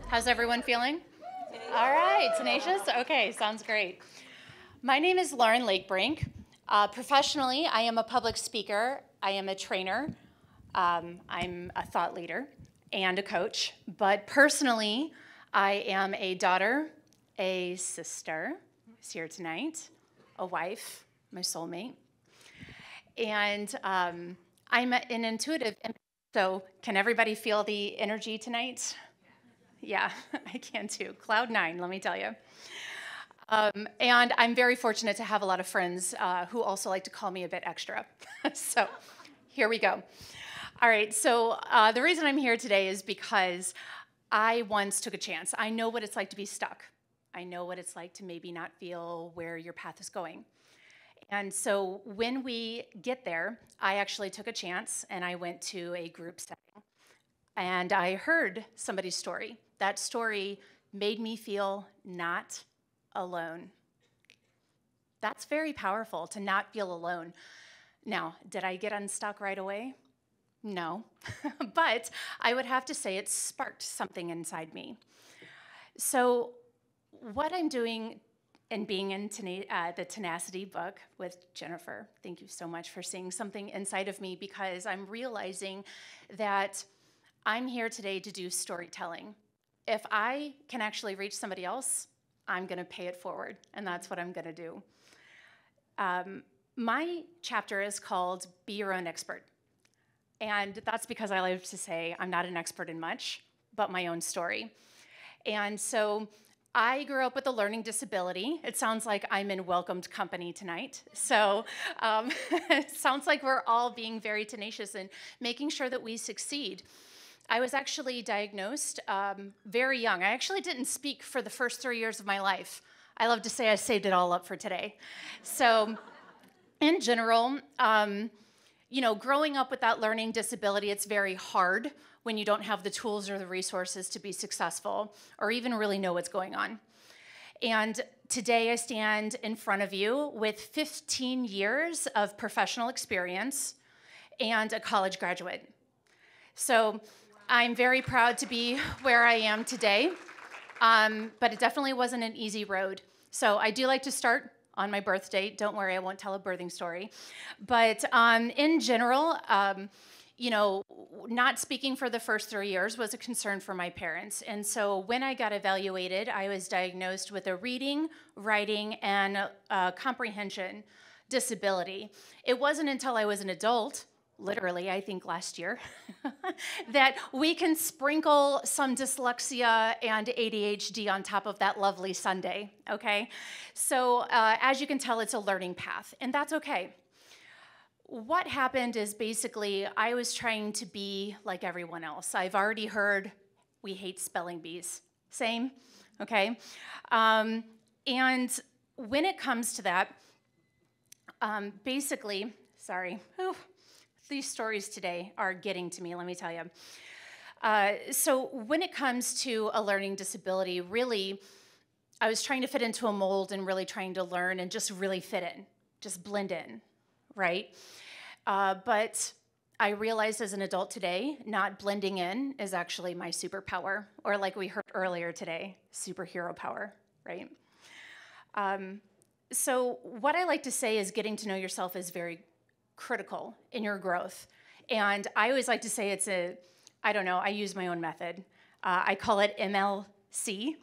How's everyone feeling? All right, tenacious? Okay, sounds great. My name is Lauren Lakebrink. Professionally, I am a public speaker, I am a trainer, I'm a thought leader, and a coach. But personally, I am a daughter, a sister, who's here tonight, a wife, my soulmate, and I'm an intuitive. So can everybody feel the energy tonight? Yeah, I can too. Cloud 9, let me tell you. And I'm very fortunate to have a lot of friends who also like to call me a bit extra. So here we go. All right, so the reason I'm here today is because I once took a chance. I know what it's like to be stuck. I know what it's like to maybe not feel where your path is going. And so when we get there, I actually took a chance and I went to a group setting. And I heard somebody's story. That story made me feel not alone. That's very powerful, to not feel alone. Now, did I get unstuck right away? No. But I would have to say it sparked something inside me. So what I'm doing and being in the Tenacity book with Jennifer, thank you so much for seeing something inside of me, because I'm realizing that I'm here today to do storytelling. If I can actually reach somebody else, I'm going to pay it forward, and that's what I'm going to do. My chapter is called Be Your Own Expert, and that's because I like to say I'm not an expert in much, but my own story. And so I grew up with a learning disability. It sounds like I'm in welcomed company tonight. So it sounds like we're all being very tenacious and making sure that we succeed. I was actually diagnosed very young. I actually didn't speak for the first 3 years of my life. I love to say I saved it all up for today. So in general, growing up with that learning disability, it's very hard when you don't have the tools or the resources to be successful or even really know what's going on. And today I stand in front of you with 15 years of professional experience and a college graduate. So I'm very proud to be where I am today, but it definitely wasn't an easy road. So I do like to start on my birthday. Don't worry, I won't tell a birthing story. But in general, not speaking for the first 3 years was a concern for my parents. And so when I got evaluated, I was diagnosed with a reading, writing, and comprehension disability. It wasn't until I was an adult, literally, I think last year, that we can sprinkle some dyslexia and ADHD on top of that lovely sundae, okay? So as you can tell, it's a learning path, and that's okay. What happened is basically I was trying to be like everyone else. I've already heard we hate spelling bees. Same, okay? And when it comes to that, basically, sorry, these stories today are getting to me, let me tell you. So when it comes to a learning disability, really, I was trying to fit into a mold and really trying to learn and just really fit in, just blend in, right? But I realized as an adult today, not blending in is actually my superpower, or like we heard earlier today, superhero power, right? So what I like to say is getting to know yourself is very critical in your growth. And I always like to say I use my own method. I call it MLC.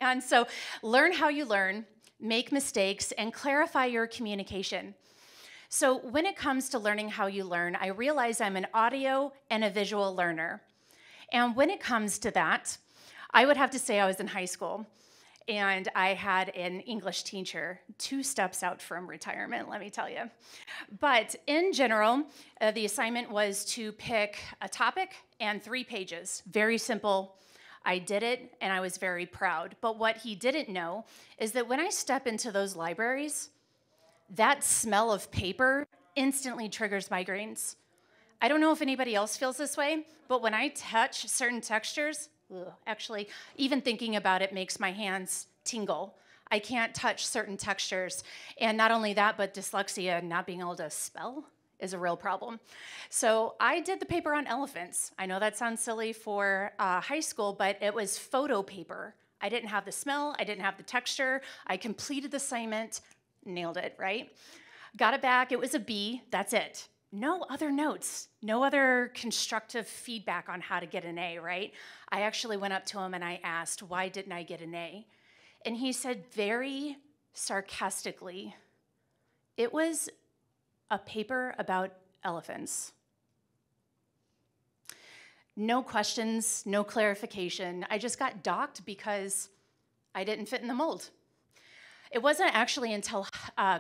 And so learn how you learn, make mistakes, and clarify your communication. So when it comes to learning how you learn, I realize I'm an audio and a visual learner. And when it comes to that, I would have to say I was in high school, and I had an English teacher 2 steps out from retirement, let me tell you. But in general, the assignment was to pick a topic and 3 pages. Very simple. I did it, and I was very proud. But what he didn't know is that when I step into those libraries, that smell of paper instantly triggers migraines. I don't know if anybody else feels this way, but when I touch certain textures, actually, even thinking about it makes my hands tingle. I can't touch certain textures. And not only that, but dyslexia, not being able to spell is a real problem. So I did the paper on elephants. I know that sounds silly for high school, but it was photo paper. I didn't have the smell, I didn't have the texture. I completed the assignment, nailed it, right? Got it back, it was a B, that's it. No other notes, no other constructive feedback on how to get an A, right? I actually went up to him and I asked, why didn't I get an A? And he said very sarcastically, it was a paper about elephants. No questions, no clarification. I just got docked because I didn't fit in the mold. It wasn't actually until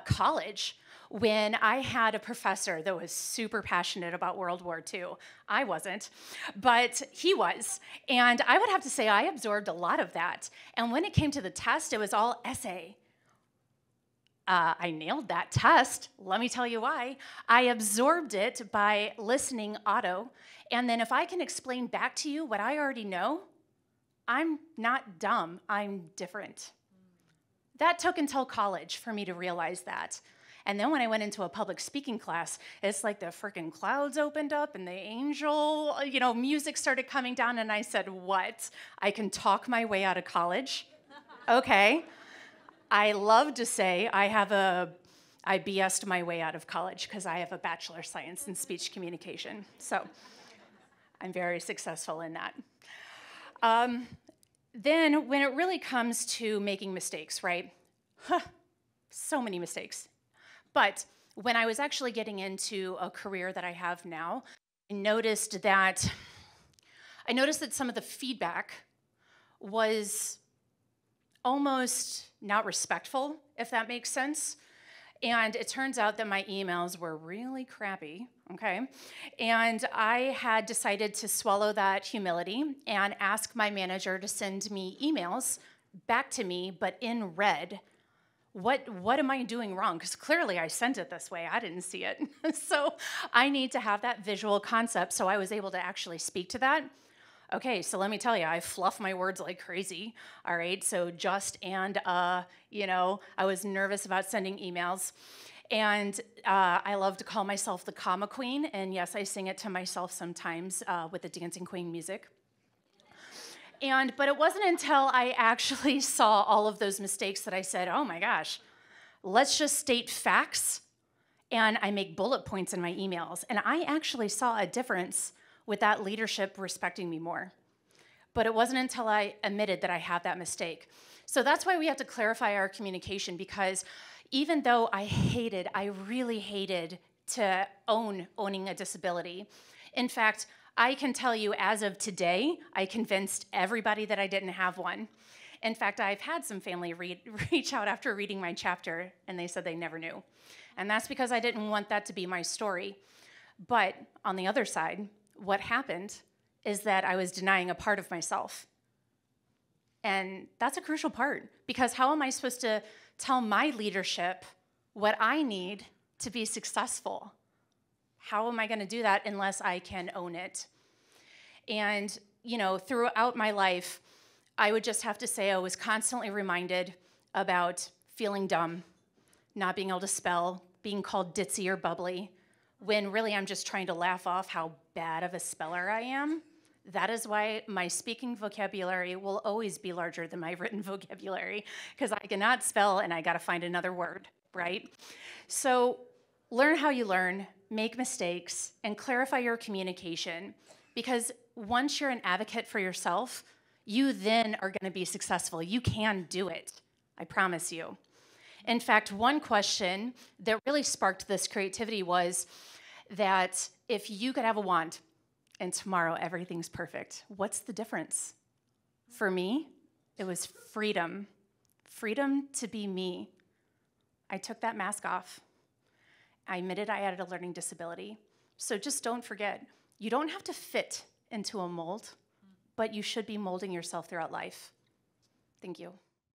college when I had a professor that was super passionate about World War II. I wasn't, but he was. And I would have to say I absorbed a lot of that. And when it came to the test, it was all essay. I nailed that test. Let me tell you why. I absorbed it by listening auto. And then if I can explain back to you what I already know, I'm not dumb, I'm different. That took until college for me to realize that. And then when I went into a public speaking class, it's like the freaking clouds opened up and the angel, music started coming down and I said, what? I can talk my way out of college? Okay. I love to say I BS'd my way out of college because I have a Bachelor of Science in Speech Communication. So I'm very successful in that. Then when it really comes to making mistakes, right? So many mistakes. But when I was actually getting into a career that I have now, I noticed that some of the feedback was almost not respectful, if that makes sense. And it turns out that my emails were really crappy, okay? And I had decided to swallow that humility and ask my manager to send me emails back to me, but in red. What am I doing wrong? Because clearly I sent it this way. I didn't see it. So I need to have that visual concept, so I was able to actually speak to that. Okay, so let me tell you, I fluff my words like crazy, all right? So I was nervous about sending emails. And I love to call myself the comma queen, and yes, I sing it to myself sometimes with the Dancing Queen music. But it wasn't until I actually saw all of those mistakes that I said, oh my gosh, let's just state facts, and I make bullet points in my emails. And I actually saw a difference with that leadership respecting me more. But it wasn't until I admitted that I had that mistake. So that's why we have to clarify our communication, because even though I really hated to owning a disability. In fact, I can tell you as of today, I convinced everybody that I didn't have one. In fact, I've had some family reach out after reading my chapter, and they said they never knew. And that's because I didn't want that to be my story. But on the other side, what happened is that I was denying a part of myself. And that's a crucial part, because how am I supposed to tell my leadership what I need to be successful? How am I going to do that unless I can own it? And, throughout my life, I would just have to say I was constantly reminded about feeling dumb, not being able to spell, being called ditzy or bubbly, when really I'm just trying to laugh off how bad of a speller I am. That is why my speaking vocabulary will always be larger than my written vocabulary, because I cannot spell and I got to find another word, right? So learn how you learn, make mistakes, and clarify your communication, because once you're an advocate for yourself, you then are going to be successful. You can do it, I promise you. In fact, one question that really sparked this creativity was that if you could have a wand and tomorrow everything's perfect, what's the difference? For me, it was freedom. Freedom to be me. I took that mask off. I admitted I had a learning disability. So just don't forget, you don't have to fit into a mold, but you should be molding yourself throughout life. Thank you.